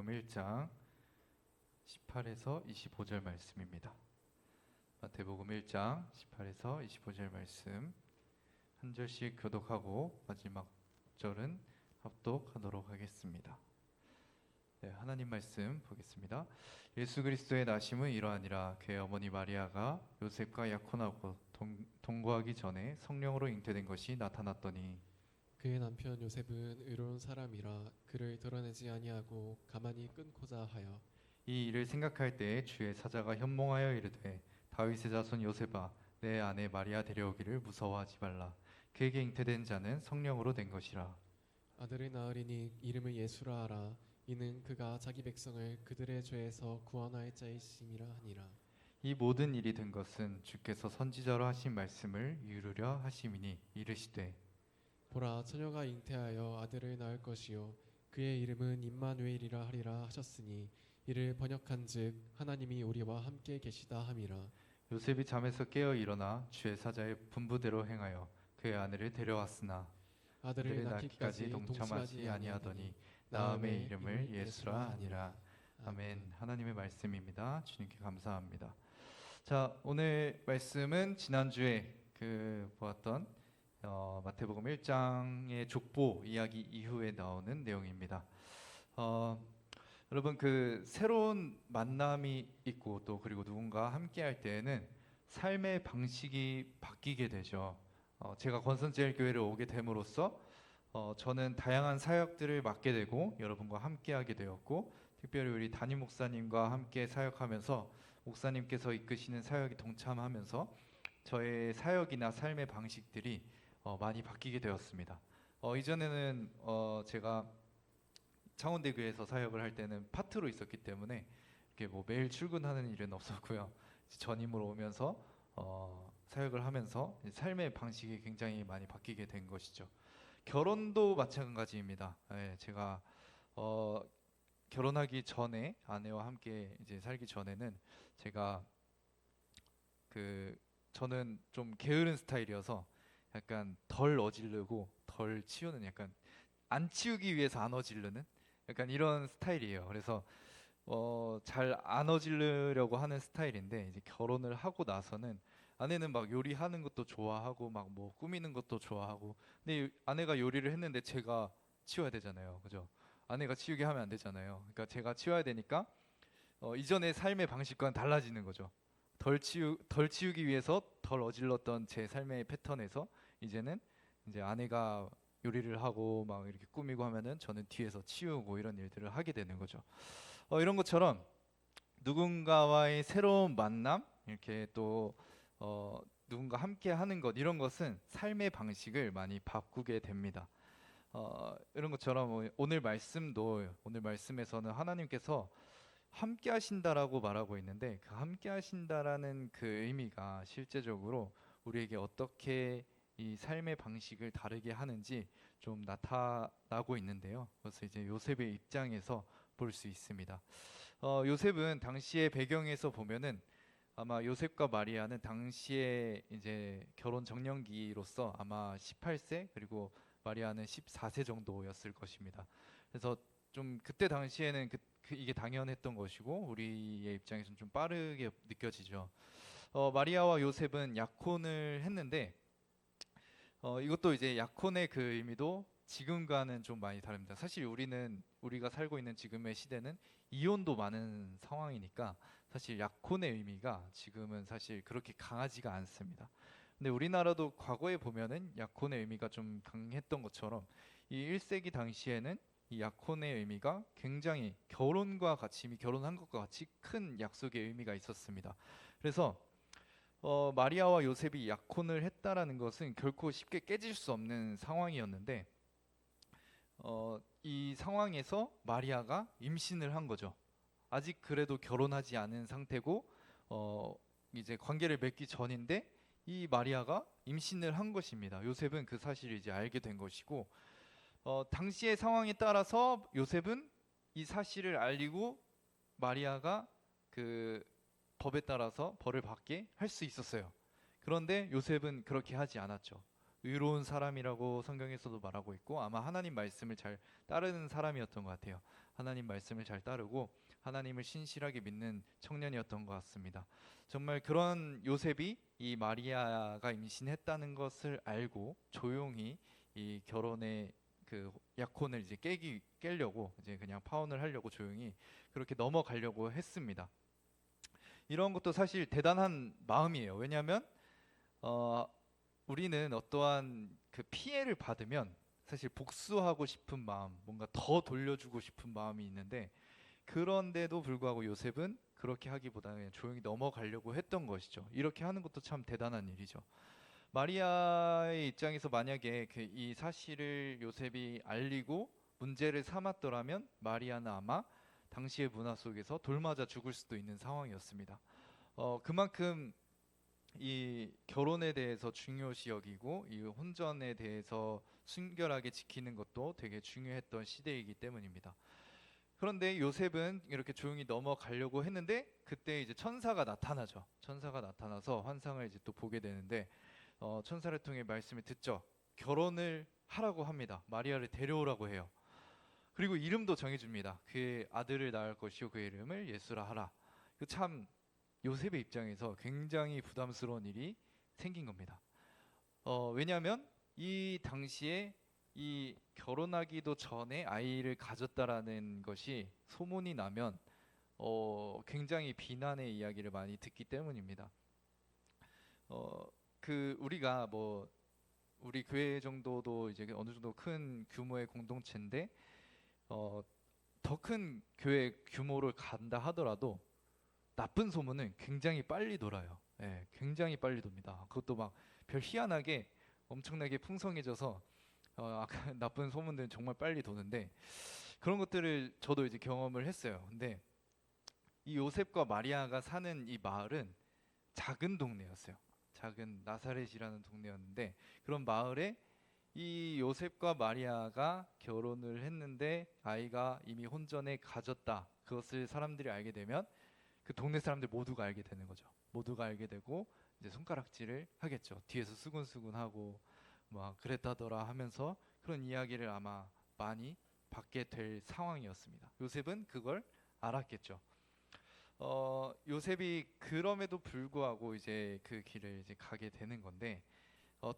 마태복음 1장 18에서 25절 말씀입니다. 마태복음 1장 18에서 25절 말씀 한 절씩 교독하고 마지막 절은 합독하도록 하겠습니다. 네, 하나님 말씀 보겠습니다. 예수 그리스도의 나심은 이러하니라. 그의 어머니 마리아가 요셉과 약혼하고 동거하기 전에 성령으로 잉태된 것이 나타났더니 그의 남편 요셉은 의로운 사람이라 그를 드러내지 아니하고 가만히 끊고자 하여 이 일을 생각할 때에 주의 사자가 현몽하여 이르되 다윗의 자손 요셉아 내 아내 마리아 데려오기를 무서워하지 말라. 그에게 잉태된 자는 성령으로 된 것이라. 아들을 낳으리니 이름을 예수라 하라. 이는 그가 자기 백성을 그들의 죄에서 구원할 자이심이라 하니라. 이 모든 일이 된 것은 주께서 선지자로 하신 말씀을 이루려 하심이니 이르시되 보라, 처녀가 잉태하여 아들을 낳을 것이요 그의 이름은 임마누엘이라 하리라 하셨으니 이를 번역한즉 하나님이 우리와 함께 계시다 함이라. 요셉이 잠에서 깨어 일어나 주의 사자의 분부대로 행하여 그의 아내를 데려왔으나 아들을 그들의 낳기까지 동참하지 아니하더니 나음의 이름을 예수라 하니라. 아멘. 하나님의 말씀입니다. 주님께 감사합니다. 자, 오늘 말씀은 지난주에 보았던 마태복음 1장의 족보 이야기 이후에 나오는 내용입니다. 여러분, 새로운 만남이 있고 또 그리고 누군가 함께 할 때에는 삶의 방식이 바뀌게 되죠. 제가 권선제일교회를 오게 됨으로써 저는 다양한 사역들을 맡게 되고 여러분과 함께 하게 되었고, 특별히 우리 담임 목사님과 함께 사역하면서 목사님께서 이끄시는 사역에 동참하면서 저의 사역이나 삶의 방식들이 많이 바뀌게 되었습니다. 이전에는 제가 창원대교회에서 사역을 할 때는 파트로 있었기 때문에 이렇게 뭐 매일 출근하는 일은 없었고요. 전임으로 오면서 사역을 하면서 삶의 방식이 굉장히 많이 바뀌게 된 것이죠. 결혼도 마찬가지입니다. 제가 결혼하기 전에 아내와 함께 이제 살기 전에는 제가 저는 좀 게으른 스타일이어서 약간 덜 어지르고 덜 치우는, 약간 안 치우기 위해서 안 어지르는 약간 이런 스타일이에요. 그래서 잘 안 어지르려고 하는 스타일인데, 이제 결혼을 하고 나서는 아내는 막 요리하는 것도 좋아하고 막 뭐 꾸미는 것도 좋아하고, 근데 아내가 요리를 했는데 제가 치워야 되잖아요, 그죠? 아내가 치우게 하면 안 되잖아요. 그러니까 제가 치워야 되니까 이전의 삶의 방식과는 달라지는 거죠. 덜 치우기 위해서 덜 어질렀던 제 삶의 패턴에서 이제는 이제 아내가 요리를 하고 막 이렇게 꾸미고 하면은 저는 뒤에서 치우고 이런 일들을 하게 되는 거죠. 이런 것처럼 누군가와의 새로운 만남, 이렇게 또 누군가 함께 하는 것, 이런 것은 삶의 방식을 많이 바꾸게 됩니다. 이런 것처럼 오늘 말씀에서는 하나님께서 함께 하신다라고 말하고 있는데, 그 함께 하신다라는 그 의미가 실제적으로 우리에게 어떻게 이 삶의 방식을 다르게 하는지 좀 나타나고 있는데요. 그래서 이제 요셉의 입장에서 볼 수 있습니다. 요셉은 당시의 배경에서 보면은 아마 요셉과 마리아는 당시에 이제 결혼 적령기로서 아마 18세 그리고 마리아는 14세 정도였을 것입니다. 그래서 좀 그때 당시에는 이게 당연했던 것이고 우리의 입장에서는 좀 빠르게 느껴지죠. 마리아와 요셉은 약혼을 했는데 이것도 이제 약혼의 그 의미도 지금과는 좀 많이 다릅니다. 사실 우리가 살고 있는 지금의 시대는 이혼도 많은 상황이니까 사실 약혼의 의미가 지금은 사실 그렇게 강하지가 않습니다. 근데 우리나라도 과거에 보면은 약혼의 의미가 좀 강했던 것처럼 이 1세기 당시에는 이 약혼의 의미가 굉장히 결혼과 같이, 이미 결혼한 것과 같이 큰 약속의 의미가 있었습니다. 그래서 마리아와 요셉이 약혼을 했다라는 것은 결코 쉽게 깨질 수 없는 상황이었는데 이 상황에서 마리아가 임신을 한 거죠. 아직 그래도 결혼하지 않은 상태고 이제 관계를 맺기 전인데 이 마리아가 임신을 한 것입니다. 요셉은 그 사실을 이제 알게 된 것이고 당시의 상황에 따라서 요셉은 이 사실을 알리고 마리아가 그 법에 따라서 벌을 받게 할 수 있었어요. 그런데 요셉은 그렇게 하지 않았죠. 의로운 사람이라고 성경에서도 말하고 있고 아마 하나님 말씀을 잘 따르는 사람이었던 것 같아요. 하나님 말씀을 잘 따르고 하나님을 신실하게 믿는 청년이었던 것 같습니다. 정말 그런 요셉이 이 마리아가 임신했다는 것을 알고 조용히 이 결혼의 그 약혼을 이제 깨려고 이제 그냥 파혼을 하려고 조용히 그렇게 넘어가려고 했습니다. 이런 것도 사실 대단한 마음이에요. 왜냐하면 어, 우리는 어떠한 그 피해를 받으면 사실 복수하고 싶은 마음, 뭔가 더 돌려주고 싶은 마음이 있는데 그런데도 불구하고 요셉은 그렇게 하기보다는 그냥 조용히 넘어가려고 했던 것이죠. 이렇게 하는 것도 참 대단한 일이죠. 마리아의 입장에서 만약에 그 이 사실을 요셉이 알리고 문제를 삼았더라면 마리아는 아마 당시의 문화 속에서 돌맞아 죽을 수도 있는 상황이었습니다. 그만큼 이 결혼에 대해서 중요시 여기고 이 혼전에 대해서 순결하게 지키는 것도 되게 중요했던 시대이기 때문입니다. 그런데 요셉은 이렇게 조용히 넘어가려고 했는데 그때 이제 천사가 나타나죠. 천사가 나타나서 환상을 이제 또 보게 되는데 천사를 통해 말씀을 듣죠. 결혼을 하라고 합니다. 마리아를 데려오라고 해요. 그리고 이름도 정해줍니다. 그의 아들을 낳을 것이요 그 이름을 예수라 하라. 참 요셉의 입장에서 굉장히 부담스러운 일이 생긴 겁니다. 왜냐하면 이 당시에 이 결혼하기도 전에 아이를 가졌다라는 것이 소문이 나면 굉장히 비난의 이야기를 많이 듣기 때문입니다. 그 우리가 뭐 우리 교회 정도도 이제 어느 정도 큰 규모의 공동체인데 더 큰 교회 규모를 간다 하더라도 나쁜 소문은 굉장히 빨리 돌아요. 예, 굉장히 빨리 돕니다. 그것도 막 별 희한하게 엄청나게 풍성해져서 아까 나쁜 소문들은 정말 빨리 도는데 그런 것들을 저도 이제 경험을 했어요. 근데 이 요셉과 마리아가 사는 이 마을은 작은 동네였어요. 작은 나사렛이라는 동네였는데 그런 마을에 이 요셉과 마리아가 결혼을 했는데 아이가 이미 혼전에 가졌다. 그것을 사람들이 알게 되면 그 동네 사람들 모두가 알게 되는 거죠. 모두가 알게 되고 이제 손가락질을 하겠죠. 뒤에서 수군수군하고 막 그랬다더라 하면서 그런 이야기를 아마 많이 받게 될 상황이었습니다. 요셉은 그걸 알았겠죠. 요셉이 그럼에도 불구하고 이제 그 길을 이제 가게 되는 건데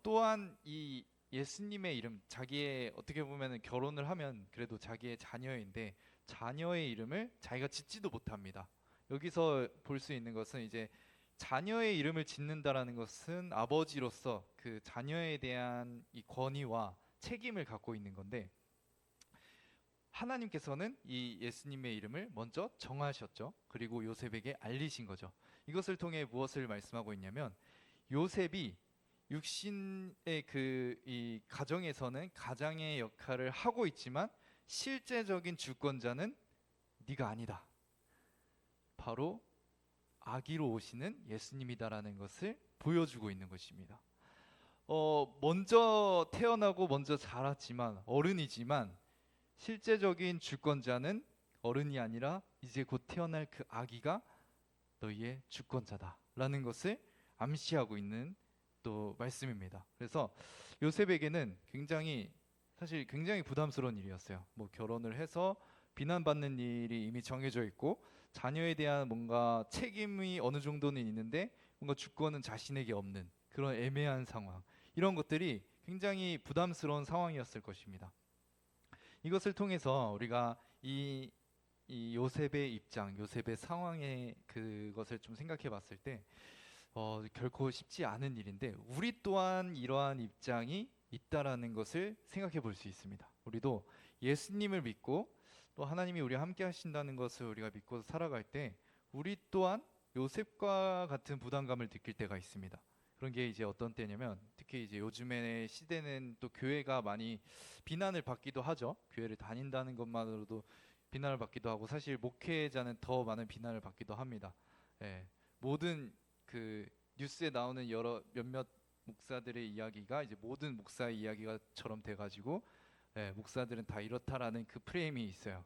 또한 이 예수님의 이름, 자기의 어떻게 보면은 결혼을 하면 그래도 자기의 자녀인데 자녀의 이름을 자기가 짓지도 못합니다. 여기서 볼 수 있는 것은 이제 자녀의 이름을 짓는다라는 것은 아버지로서 그 자녀에 대한 이 권위와 책임을 갖고 있는 건데 하나님께서는 이 예수님의 이름을 먼저 정하셨죠. 그리고 요셉에게 알리신 거죠. 이것을 통해 무엇을 말씀하고 있냐면 요셉이 육신의 그 이 가정에서는 가장의 역할을 하고 있지만 실제적인 주권자는 네가 아니다. 바로 아기로 오시는 예수님이다라는 것을 보여주고 있는 것입니다. 먼저 태어나고 먼저 자랐지만 어른이지만 실제적인 주권자는 어른이 아니라 이제 곧 태어날 그 아기가 너희의 주권자다라는 것을 암시하고 있는 또 말씀입니다. 그래서 요셉에게는 사실 굉장히 부담스러운 일이었어요. 뭐 결혼을 해서 비난받는 일이 이미 정해져 있고 자녀에 대한 뭔가 책임이 어느 정도는 있는데 뭔가 주권은 자신에게 없는 그런 애매한 상황. 이런 것들이 굉장히 부담스러운 상황이었을 것입니다. 이것을 통해서 우리가 이 요셉의 입장, 요셉의 상황에 그것을 좀 생각해 봤을 때 결코 쉽지 않은 일인데 우리 또한 이러한 입장이 있다라는 것을 생각해 볼 수 있습니다. 우리도 예수님을 믿고 또 하나님이 우리와 함께 하신다는 것을 우리가 믿고 살아갈 때 우리 또한 요셉과 같은 부담감을 느낄 때가 있습니다. 그런 게 이제 어떤 때냐면 특히 이제 요즘의 시대는 또 교회가 많이 비난을 받기도 하죠. 교회를 다닌다는 것만으로도 비난을 받기도 하고 사실 목회자는 더 많은 비난을 받기도 합니다. 예, 모든 그 뉴스에 나오는 여러 몇몇 목사들의 이야기가 이제 모든 목사의 이야기가처럼 돼가지고 목사들은 다 이렇다라는 그 프레임이 있어요.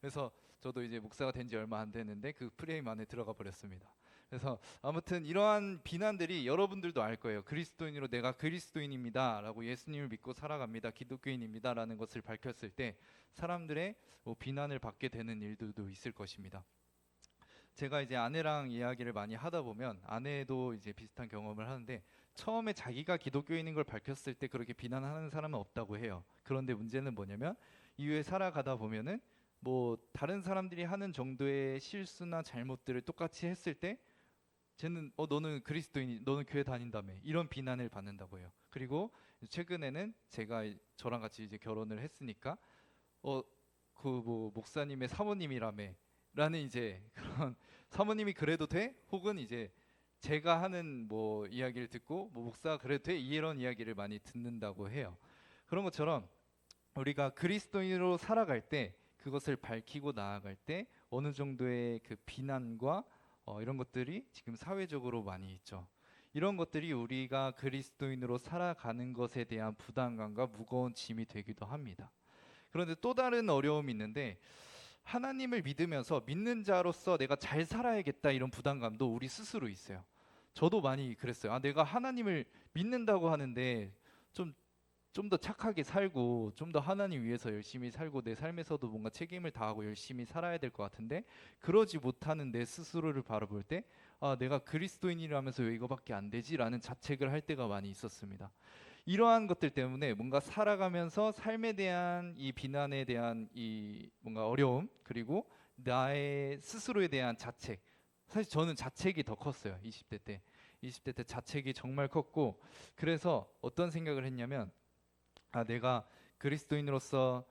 그래서 저도 이제 목사가 된 지 얼마 안 됐는데 그 프레임 안에 들어가 버렸습니다. 그래서 아무튼 이러한 비난들이 여러분들도 알 거예요. 그리스도인으로 내가 그리스도인입니다라고 예수님을 믿고 살아갑니다. 기독교인입니다라는 것을 밝혔을 때 사람들의 비난을 받게 되는 일들도 있을 것입니다. 제가 이제 아내랑 이야기를 많이 하다 보면 아내도 이제 비슷한 경험을 하는데 처음에 자기가 기독교인인 걸 밝혔을 때 그렇게 비난하는 사람은 없다고 해요. 그런데 문제는 뭐냐면 이후에 살아가다 보면은 뭐 다른 사람들이 하는 정도의 실수나 잘못들을 똑같이 했을 때 쟤는 너는 그리스도인이 너는 교회 다닌다며 이런 비난을 받는다고 해요. 그리고 최근에는 제가 저랑 같이 이제 결혼을 했으니까 그 뭐 목사님의 사모님이라며 라는 이제 그런 사모님이 그래도 돼? 혹은 이제 제가 하는 뭐 이야기를 듣고 뭐 목사가 그래도 돼? 이런 이야기를 많이 듣는다고 해요. 그런 것처럼 우리가 그리스도인으로 살아갈 때 그것을 밝히고 나아갈 때 어느 정도의 그 비난과 이런 것들이 지금 사회적으로 많이 있죠. 이런 것들이 우리가 그리스도인으로 살아가는 것에 대한 부담감과 무거운 짐이 되기도 합니다. 그런데 또 다른 어려움이 있는데 하나님을 믿으면서 믿는 자로서 내가 잘 살아야겠다 이런 부담감도 우리 스스로 있어요. 저도 많이 그랬어요. 내가 하나님을 믿는다고 하는데 좀 더 착하게 살고 좀 더 하나님 위해서 열심히 살고 내 삶에서도 뭔가 책임을 다하고 열심히 살아야 될 것 같은데 그러지 못하는 내 스스로를 바라볼 때 내가 그리스도인이라면서 왜 이거밖에 안 되지라는 자책을 할 때가 많이 있었습니다. 이러한 것들 때문에 뭔가 살아가면서 삶에 대한 이 비난에 대한 이 뭔가 어려움 그리고 나의 스스로에 대한 자책 사실 저는 자책이 더 컸어요. 20대 때 자책이 정말 컸고 그래서 어떤 생각을 했냐면 내가 그리스도인으로서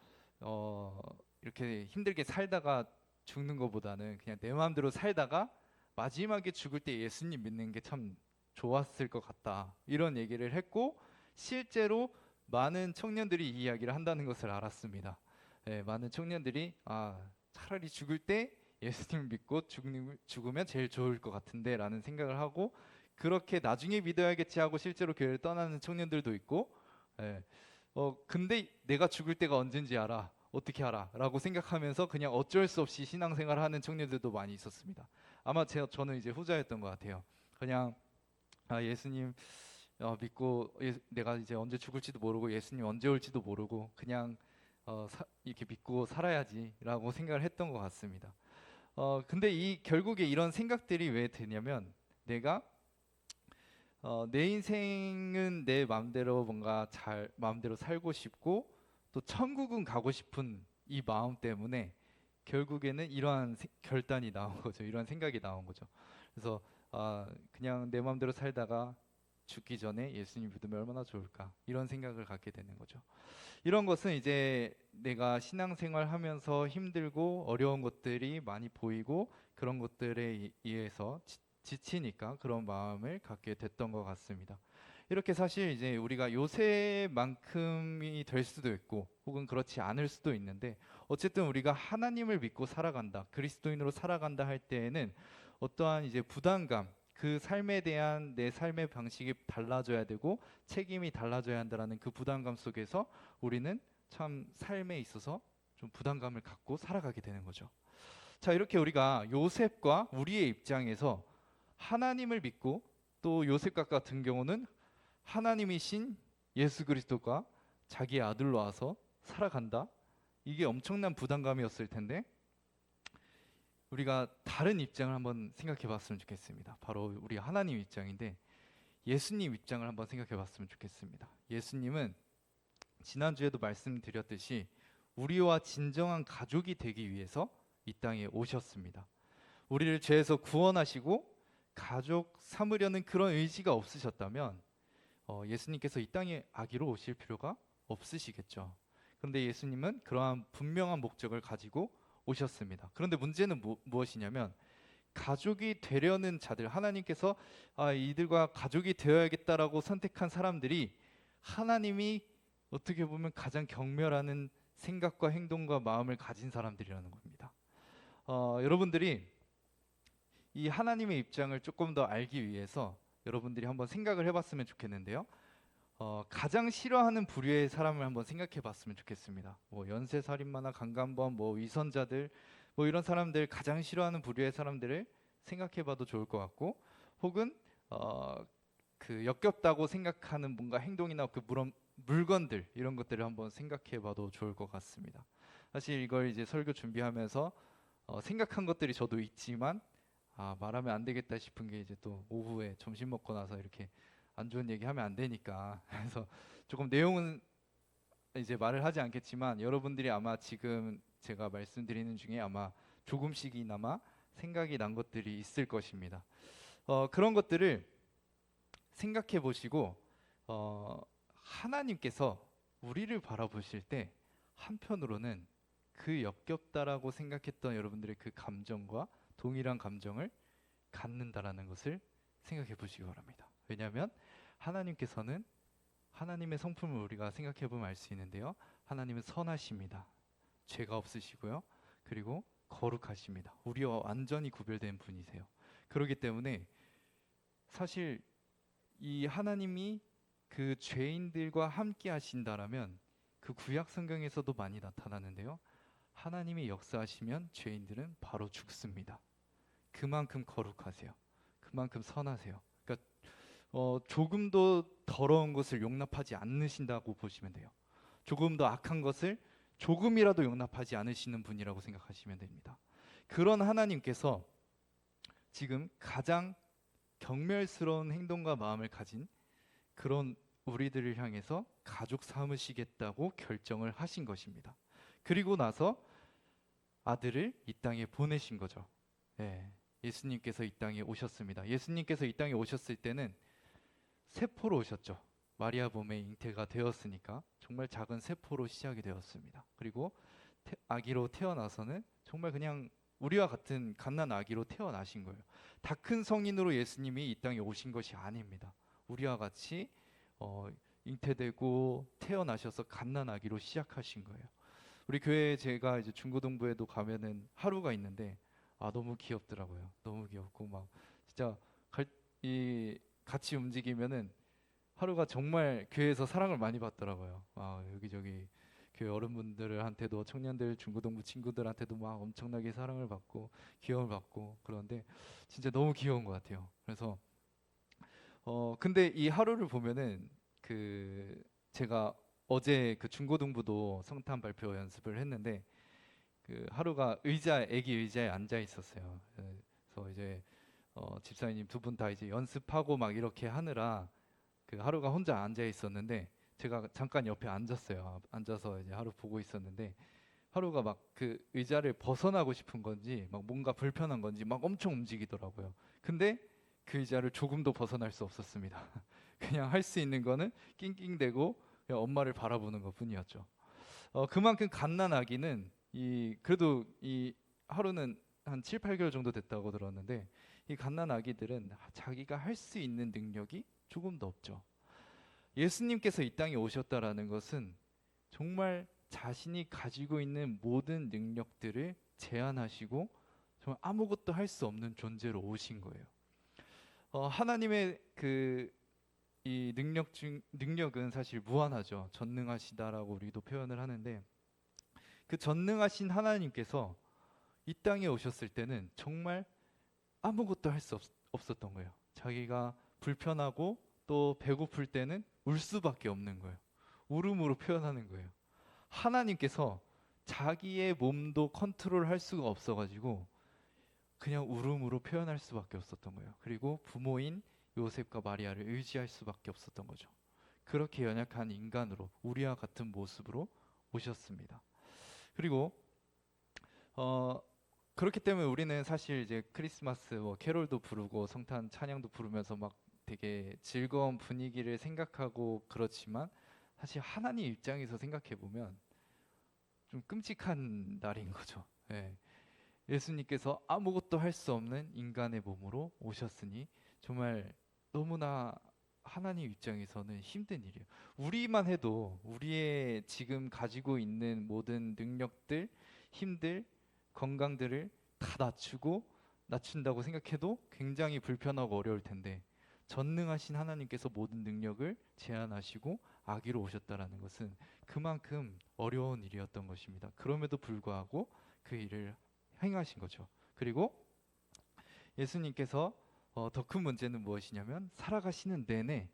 이렇게 힘들게 살다가 죽는 것보다는 그냥 내 마음대로 살다가 마지막에 죽을 때 예수님 믿는 게 참 좋았을 것 같다. 이런 얘기를 했고 실제로 많은 청년들이 이 이야기를 한다는 것을 알았습니다. 많은 청년들이 차라리 죽을 때 예수님 믿고 죽으면 제일 좋을 것 같은데라는 생각을 하고 그렇게 나중에 믿어야겠지 하고 실제로 교회를 떠나는 청년들도 있고 근데 내가 죽을 때가 언젠지 알아. 어떻게 알아? 라고 생각하면서 그냥 어쩔 수 없이 신앙생활을 하는 청년들도 많이 있었습니다. 아마 저는 이제 후자였던 것 같아요. 그냥 예수님 믿고 내가 이제 언제 죽을지도 모르고 예수님 언제 올지도 모르고 그냥 이렇게 믿고 살아야지라고 생각을 했던 것 같습니다. 근데 결국에 이런 생각들이 왜 드냐면 내가 내 인생은 내 마음대로 뭔가 잘 마음대로 살고 싶고 또 천국은 가고 싶은 이 마음 때문에 결국에는 이러한 결단이 나온 거죠. 이러한 생각이 나온 거죠. 그래서 그냥 내 마음대로 살다가 죽기 전에 예수님 믿으면 얼마나 좋을까 이런 생각을 갖게 되는 거죠. 이런 것은 이제 내가 신앙생활 하면서 힘들고 어려운 것들이 많이 보이고 그런 것들에 의해서 지치니까 그런 마음을 갖게 됐던 것 같습니다. 이렇게 사실 이제 우리가 요새만큼이 될 수도 있고 혹은 그렇지 않을 수도 있는데 어쨌든 우리가 하나님을 믿고 살아간다, 그리스도인으로 살아간다 할 때에는 어떠한 이제 부담감, 그 삶에 대한 내 삶의 방식이 달라져야 되고 책임이 달라져야 한다라는 그 부담감 속에서 우리는 참 삶에 있어서 좀 부담감을 갖고 살아가게 되는 거죠. 자, 이렇게 우리가 요셉과 우리의 입장에서 하나님을 믿고 또 요셉과 같은 경우는 하나님이신 예수 그리스도가 자기의 아들로 와서 살아간다. 이게 엄청난 부담감이었을 텐데 우리가 다른 입장을 한번 생각해 봤으면 좋겠습니다. 바로 우리 하나님 입장인데 예수님 입장을 한번 생각해 봤으면 좋겠습니다. 예수님은 지난주에도 말씀드렸듯이 우리와 진정한 가족이 되기 위해서 이 땅에 오셨습니다. 우리를 죄에서 구원하시고 가족 삼으려는 그런 의지가 없으셨다면 예수님께서 이 땅에 아기로 오실 필요가 없으시겠죠. 그런데 예수님은 그러한 분명한 목적을 가지고 오셨습니다. 그런데 문제는 무엇이냐면 가족이 되려는 자들, 하나님께서 이들과 가족이 되어야겠다라고 선택한 사람들이 하나님이 어떻게 보면 가장 경멸하는 생각과 행동과 마음을 가진 사람들이라는 겁니다. 여러분들이 이 하나님의 입장을 조금 더 알기 위해서 여러분들이 한번 생각을 해봤으면 좋겠는데요. 가장 싫어하는 부류의 사람을 한번 생각해봤으면 좋겠습니다. 뭐 연쇄살인마나 강간범, 뭐 위선자들, 뭐 이런 사람들 가장 싫어하는 부류의 사람들을 생각해봐도 좋을 것 같고, 혹은 그 역겹다고 생각하는 뭔가 행동이나 그 물건들 이런 것들을 한번 생각해봐도 좋을 것 같습니다. 사실 이걸 이제 설교 준비하면서 생각한 것들이 저도 있지만 말하면 안 되겠다 싶은 게 이제 또 오후에 점심 먹고 나서 이렇게 안 좋은 얘기 하면 안 되니까 그래서 조금 내용은 이제 말을 하지 않겠지만 여러분들이 아마 지금 제가 말씀드리는 중에 아마 조금씩이나마 생각이 난 것들이 있을 것입니다. 그런 것들을 생각해 보시고 하나님께서 우리를 바라보실 때 한편으로는 그 역겹다라고 생각했던 여러분들의 그 감정과 동일한 감정을 갖는다라는 것을 생각해 보시기 바랍니다. 왜냐하면 하나님께서는 하나님의 성품을 우리가 생각해 보면 알 수 있는데요. 하나님은 선하십니다. 죄가 없으시고요. 그리고 거룩하십니다. 우리와 완전히 구별된 분이세요. 그렇기 때문에 사실 이 하나님이 그 죄인들과 함께 하신다라면 그 구약 성경에서도 많이 나타나는데요. 하나님이 역사하시면 죄인들은 바로 죽습니다. 그만큼 거룩하세요. 그만큼 선하세요. 그러니까 조금도 더러운 것을 용납하지 않으신다고 보시면 돼요. 조금 더 악한 것을 조금이라도 용납하지 않으시는 분이라고 생각하시면 됩니다. 그런 하나님께서 지금 가장 경멸스러운 행동과 마음을 가진 그런 우리들을 향해서 가족 삼으시겠다고 결정을 하신 것입니다. 그리고 나서 아들을 이 땅에 보내신 거죠. 예, 예수님께서 이 땅에 오셨습니다. 예수님께서 이 땅에 오셨을 때는 세포로 오셨죠. 마리아 몸에 잉태가 되었으니까 정말 작은 세포로 시작이 되었습니다. 그리고 아기로 태어나서는 정말 그냥 우리와 같은 갓난 아기로 태어나신 거예요. 다 큰 성인으로 예수님이 이 땅에 오신 것이 아닙니다. 우리와 같이 잉태되고 태어나셔서 갓난 아기로 시작하신 거예요. 우리 교회에 제가 이제 중고등부에도 가면은 하루가 있는데 너무 귀엽더라고요. 너무 귀엽고 막 진짜 같이 움직이면은 하루가 정말 교회에서 사랑을 많이 받더라고요. 여기저기 교회 어른분들한테도 청년들 중고등부 친구들한테도 막 엄청나게 사랑을 받고 귀여움을 받고 그런데 진짜 너무 귀여운 것 같아요. 그래서 근데 이 하루를 보면은 그 제가 어제 그 중고등부도 성탄 발표 연습을 했는데 그 하루가 아기 의자에 앉아 있었어요. 그래서 이제 집사님 두 분 다 이제 연습하고 막 이렇게 하느라 그 하루가 혼자 앉아 있었는데 제가 잠깐 옆에 앉았어요. 앉아서 이제 하루 보고 있었는데 하루가 막 그 의자를 벗어나고 싶은 건지 막 뭔가 불편한 건지 막 엄청 움직이더라고요. 근데 그 의자를 조금도 벗어날 수 없었습니다. 그냥 할 수 있는 거는 낑낑대고 그냥 엄마를 바라보는 것뿐이었죠. 그만큼 갓난 아기는 그래도 이 하루는 한 7, 8개월 정도 됐다고 들었는데 이 갓난 아기들은 자기가 할 수 있는 능력이 조금도 없죠. 예수님께서 이 땅에 오셨다라는 것은 정말 자신이 가지고 있는 모든 능력들을 제한하시고 정말 아무것도 할 수 없는 존재로 오신 거예요. 하나님의 이 능력은 사실 무한하죠. 전능하시다라고 우리도 표현을 하는데 그 전능하신 하나님께서 이 땅에 오셨을 때는 정말 아무것도 할 수 없었던 거예요. 자기가 불편하고 또 배고플 때는 울 수밖에 없는 거예요. 울음으로 표현하는 거예요. 하나님께서 자기의 몸도 컨트롤할 수가 없어가지고 그냥 울음으로 표현할 수밖에 없었던 거예요. 그리고 부모인 요셉과 마리아를 의지할 수밖에 없었던 거죠. 그렇게 연약한 인간으로 우리와 같은 모습으로 오셨습니다. 그리고 그렇기 때문에 우리는 사실 이제 크리스마스 캐롤도 부르고 성탄 찬양도 부르면서 막 되게 즐거운 분위기를 생각하고 그렇지만 사실 하나님 입장에서 생각해 보면 좀 끔찍한 날인 거죠. 예. 예수님께서 아무것도 할 수 없는 인간의 몸으로 오셨으니 정말 너무나 하나님 입장에서는 힘든 일이에요. 우리만 해도 우리의 지금 가지고 있는 모든 능력들, 힘들, 건강들을 다 낮춘다고 생각해도 굉장히 불편하고 어려울 텐데 전능하신 하나님께서 모든 능력을 제한하시고 아기로 오셨다라는 것은 그만큼 어려운 일이었던 것입니다. 그럼에도 불구하고 그 일을 행하신 거죠. 그리고 예수님께서 더 큰 문제는 무엇이냐면 살아가시는 내내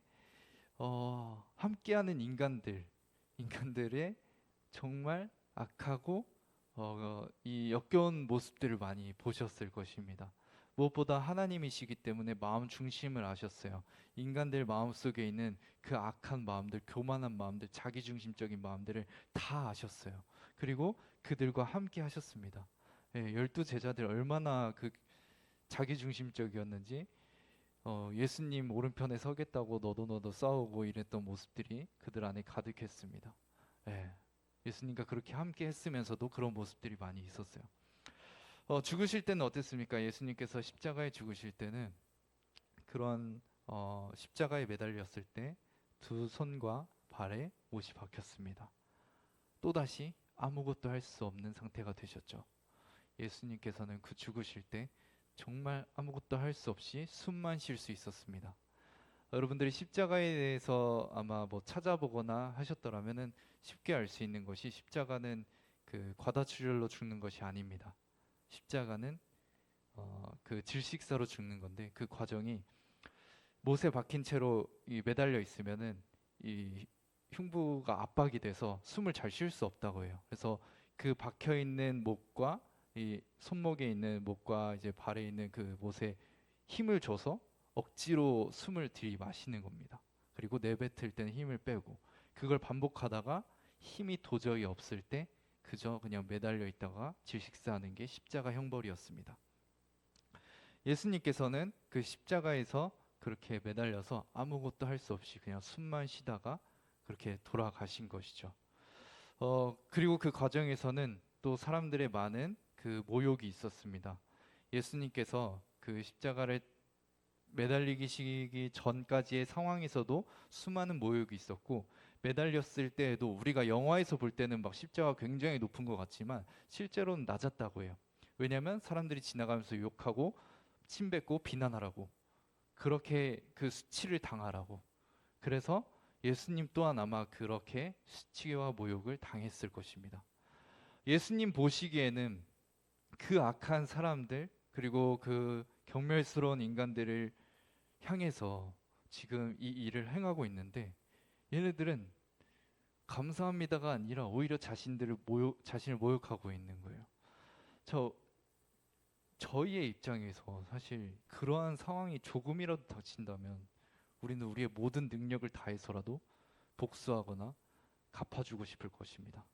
함께하는 인간들의 정말 악하고 이 역겨운 모습들을 많이 보셨을 것입니다. 무엇보다 하나님이시기 때문에 마음 중심을 아셨어요. 인간들 마음속에 있는 그 악한 마음들, 교만한 마음들, 자기중심적인 마음들을 다 아셨어요. 그리고 그들과 함께 하셨습니다. 예, 12제자들 얼마나 그 자기중심적이었는지 예수님 오른편에 서겠다고 너도 싸우고 이랬던 모습들이 그들 안에 가득했습니다. 예, 예수님과 그렇게 함께 했으면서도 그런 모습들이 많이 있었어요. 죽으실 때는 어땠습니까? 예수님께서 십자가에 죽으실 때는 그런 십자가에 매달렸을 때 두 손과 발에 못이 박혔습니다. 또다시 아무것도 할 수 없는 상태가 되셨죠. 예수님께서는 그 죽으실 때 정말 아무것도 할 수 없이 숨만 쉴 수 있었습니다. 여러분들이 십자가에 대해서 아마 뭐 찾아보거나 하셨더라면은 쉽게 알 수 있는 것이 십자가는 그 과다출혈로 죽는 것이 아닙니다. 십자가는 그 질식사로 죽는 건데 그 과정이 못에 박힌 채로 이 매달려 있으면은 이 흉부가 압박이 돼서 숨을 잘 쉴 수 없다고 해요. 그래서 그 박혀 있는 못과 이 손목에 있는 못과 이제 발에 있는 그 못에 힘을 줘서 억지로 숨을 들이마시는 겁니다. 그리고 내뱉을 때는 힘을 빼고 그걸 반복하다가 힘이 도저히 없을 때 그저 그냥 매달려 있다가 질식사하는 게 십자가 형벌이었습니다. 예수님께서는 그 십자가에서 그렇게 매달려서 아무것도 할 수 없이 그냥 숨만 쉬다가 그렇게 돌아가신 것이죠. 그리고 그 과정에서는 또 사람들의 많은 그 모욕이 있었습니다. 예수님께서 그 십자가를 매달리기 전까지의 상황에서도 수많은 모욕이 있었고 매달렸을 때에도 우리가 영화에서 볼 때는 막 십자가 굉장히 높은 것 같지만 실제로는 낮았다고 해요. 왜냐하면 사람들이 지나가면서 욕하고 침뱉고 비난하라고 그렇게 그 수치를 당하라고. 그래서 예수님 또한 아마 그렇게 수치와 모욕을 당했을 것입니다. 예수님 보시기에는 그 악한 사람들 그리고 그 경멸스러운 인간들을 향해서 지금 이 일을 행하고 있는데 얘네들은 감사합니다가 아니라 오히려 자신을 모욕하고 있는 거예요. 저 저희의 입장에서 사실 그러한 상황이 조금이라도 닥친다면 우리는 우리의 모든 능력을 다해서라도 복수하거나 갚아주고 싶을 것입니다.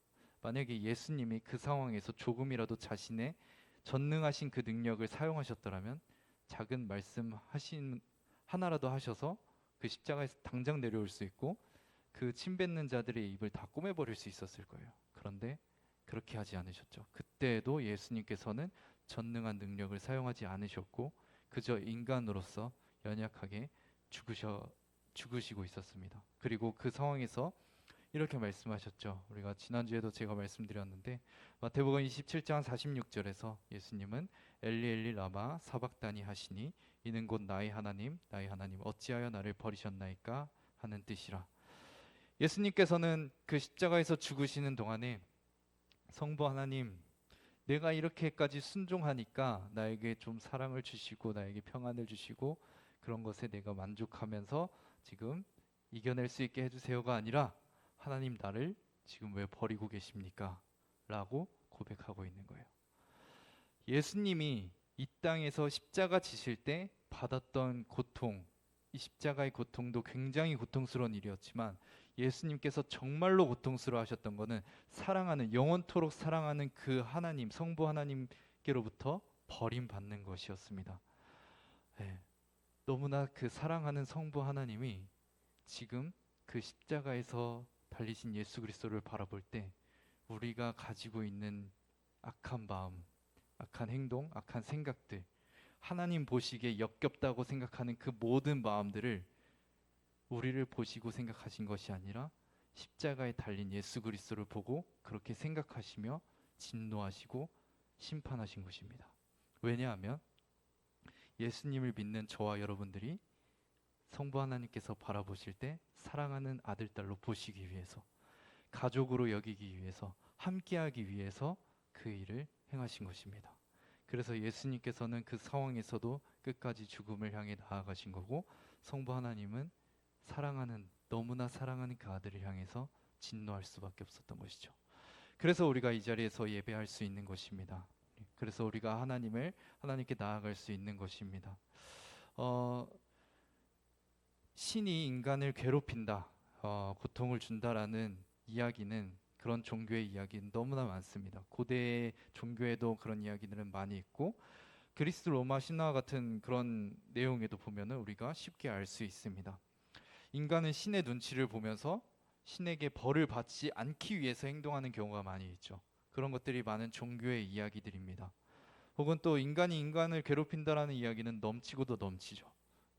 만약에 예수님이 그 상황에서 조금이라도 자신의 전능하신 그 능력을 사용하셨더라면 작은 말씀하신 하나라도 하셔서 그 십자가에서 당장 내려올 수 있고 그 침뱉는 자들의 입을 다 꼬매버릴 수 있었을 거예요. 그런데 그렇게 하지 않으셨죠. 그때에도 예수님께서는 전능한 능력을 사용하지 않으셨고 그저 인간으로서 연약하게 죽으시고 있었습니다. 그리고 그 상황에서 이렇게 말씀하셨죠. 우리가 지난주에도 제가 말씀드렸는데 마태복음 27장 46절에서 예수님은 엘리 엘리 라마 사박다니 하시니 이는 곧 나의 하나님 어찌하여 나를 버리셨나이까 하는 뜻이라. 예수님께서는 그 십자가에서 죽으시는 동안에 성부 하나님 내가 이렇게까지 순종하니까 나에게 좀 사랑을 주시고 나에게 평안을 주시고 그런 것에 내가 만족하면서 지금 이겨낼 수 있게 해주세요가 아니라 하나님 나를 지금 왜 버리고 계십니까? 라고 고백하고 있는 거예요. 예수님이 이 땅에서 십자가 지실 때 받았던 고통, 이 십자가의 고통도 굉장히 고통스러운 일이었지만 예수님께서 정말로 고통스러워 하셨던 것은 사랑하는 영원토록 사랑하는 그 하나님, 성부 하나님께로부터 버림받는 것이었습니다. 네, 너무나 그 사랑하는 성부 하나님이 지금 그 십자가에서 달리신 예수 그리스도를 바라볼 때 우리가 가지고 있는 악한 마음, 악한 행동, 악한 생각들, 하나님 보시기에 역겹다고 생각하는 그 모든 마음들을 우리를 보시고 생각하신 것이 아니라 십자가에 달린 예수 그리스도를 보고 그렇게 생각하시며 진노하시고 심판하신 것입니다. 왜냐하면 예수님을 믿는 저와 여러분들이 성부 하나님께서 바라보실 때 사랑하는 아들, 딸로 보시기 위해서 가족으로 여기기 위해서 함께하기 위해서 그 일을 행하신 것입니다. 그래서 예수님께서는 그 상황에서도 끝까지 죽음을 향해 나아가신 거고, 성부 하나님은 너무나 사랑하는 그 아들을 향해서 진노할 수밖에 없었던 것이죠. 그래서 우리가 이 자리에서 예배할 수 있는 것입니다. 그래서 우리가 하나님께 나아갈 수 있는 것입니다. 어, 신이 인간을 괴롭힌다, 고통을 준다라는 이야기는, 그런 종교의 이야기는 너무나 많습니다. 고대 종교에도 그런 이야기들은 많이 있고, 그리스 로마 신화 같은 그런 내용에도 보면은 우리가 쉽게 알 수 있습니다. 인간은 신의 눈치를 보면서 신에게 벌을 받지 않기 위해서 행동하는 경우가 많이 있죠. 그런 것들이 많은 종교의 이야기들입니다. 혹은 또 인간이 인간을 괴롭힌다라는 이야기는 넘치고도 넘치죠.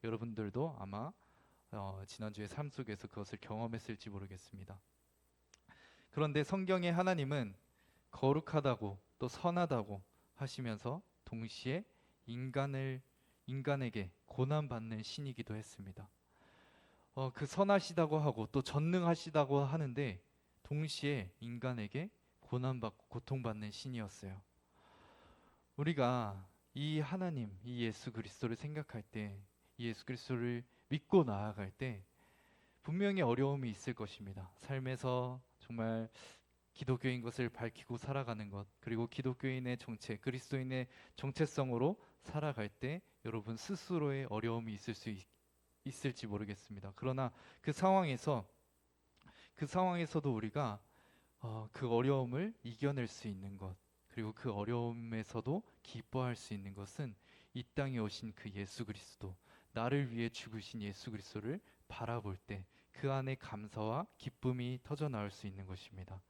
여러분들도 아마 지난주의 삶 속에서 그것을 경험했을지 모르겠습니다. 그런데 성경의 하나님은 거룩하다고 또 선하다고 하시면서 동시에 인간에게 고난받는 신이기도 했습니다. 그 선하시다고 하고 또 전능하시다고 하는데 동시에 인간에게 고난받고 고통받는 신이었어요. 우리가 이 하나님, 이 예수 그리스도를 생각할 때, 이 예수 그리스도를 믿고 나아갈 때 분명히 어려움이 있을 것입니다. 삶에서 정말 기독교인 것을 밝히고 살아가는 것, 그리고 기독교인의 정체, 그리스도인의 정체성으로 살아갈 때 여러분 스스로의 어려움이 있을지 모르겠습니다. 그러나 그 상황에서도 우리가 그 어려움을 이겨낼 수 있는 것, 그리고 그 어려움에서도 기뻐할 수 있는 것은 이 땅에 오신 그 예수 그리스도, 나를 위해 죽으신 예수 그리스도를 바라볼 때 그 안에 감사와 기쁨이 터져 나올 수 있는 것입니다.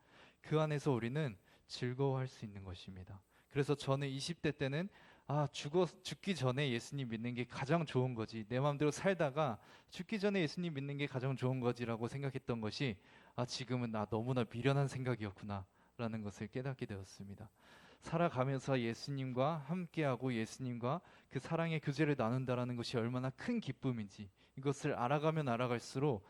그 안에서 우리는 즐거워할 수 있는 것입니다. 그래서 저는 20대 때는 죽기 전에 예수님 믿는 게 가장 좋은 거지, 내 마음대로 살다가 죽기 전에 예수님 믿는 게 가장 좋은 거지라고 생각했던 것이, 지금은 나 너무나 미련한 생각이었구나 라는 것을 깨닫게 되었습니다. 살아가면서 예수님과 함께하고 예수님과 그 사랑의 교제를 나눈다라는 것이 얼마나 큰 기쁨인지, 이것을 알아가면 알아갈수록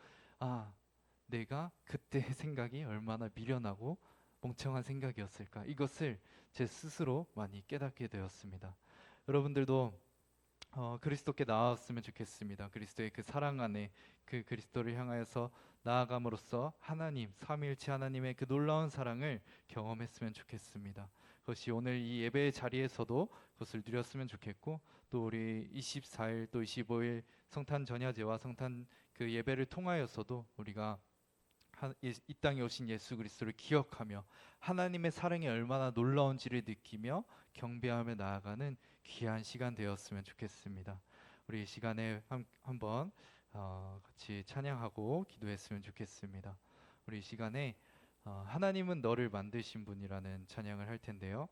내가 그때 생각이 얼마나 미련하고 멍청한 생각이었을까, 이것을 제 스스로 많이 깨닫게 되었습니다. 여러분들도 그리스도께 나아왔으면 좋겠습니다. 그리스도의 그 사랑 안에, 그 그리스도를 향하여서 나아감으로써 하나님, 삼위일체 하나님의 그 놀라운 사랑을 경험했으면 좋겠습니다. 그것이 오늘 이 예배의 자리에서도 그것을 누렸으면 좋겠고, 또 우리 24일 또 25일 성탄 전야제와 성탄 그 예배를 통하여서도 우리가 이 땅에 오신 예수 그리스도를 기억하며 하나님의 사랑이 얼마나 놀라운지를 느끼며 경배하며 나아가는 귀한 시간 되었으면 좋겠습니다. 우리 이 시간에 한번 같이 찬양하고 기도했으면 좋겠습니다. 우리 이 시간에 하나님은 너를 만드신 분이라는 찬양을 할 텐데요.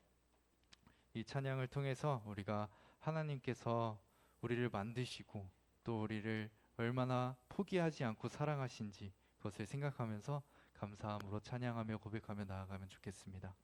이 찬양을 통해서 우리가 하나님께서 우리를 만드시고 또 우리를 얼마나 포기하지 않고 사랑하신지 그것을 생각하면서 감사함으로 찬양하며 고백하며 나아가면 좋겠습니다.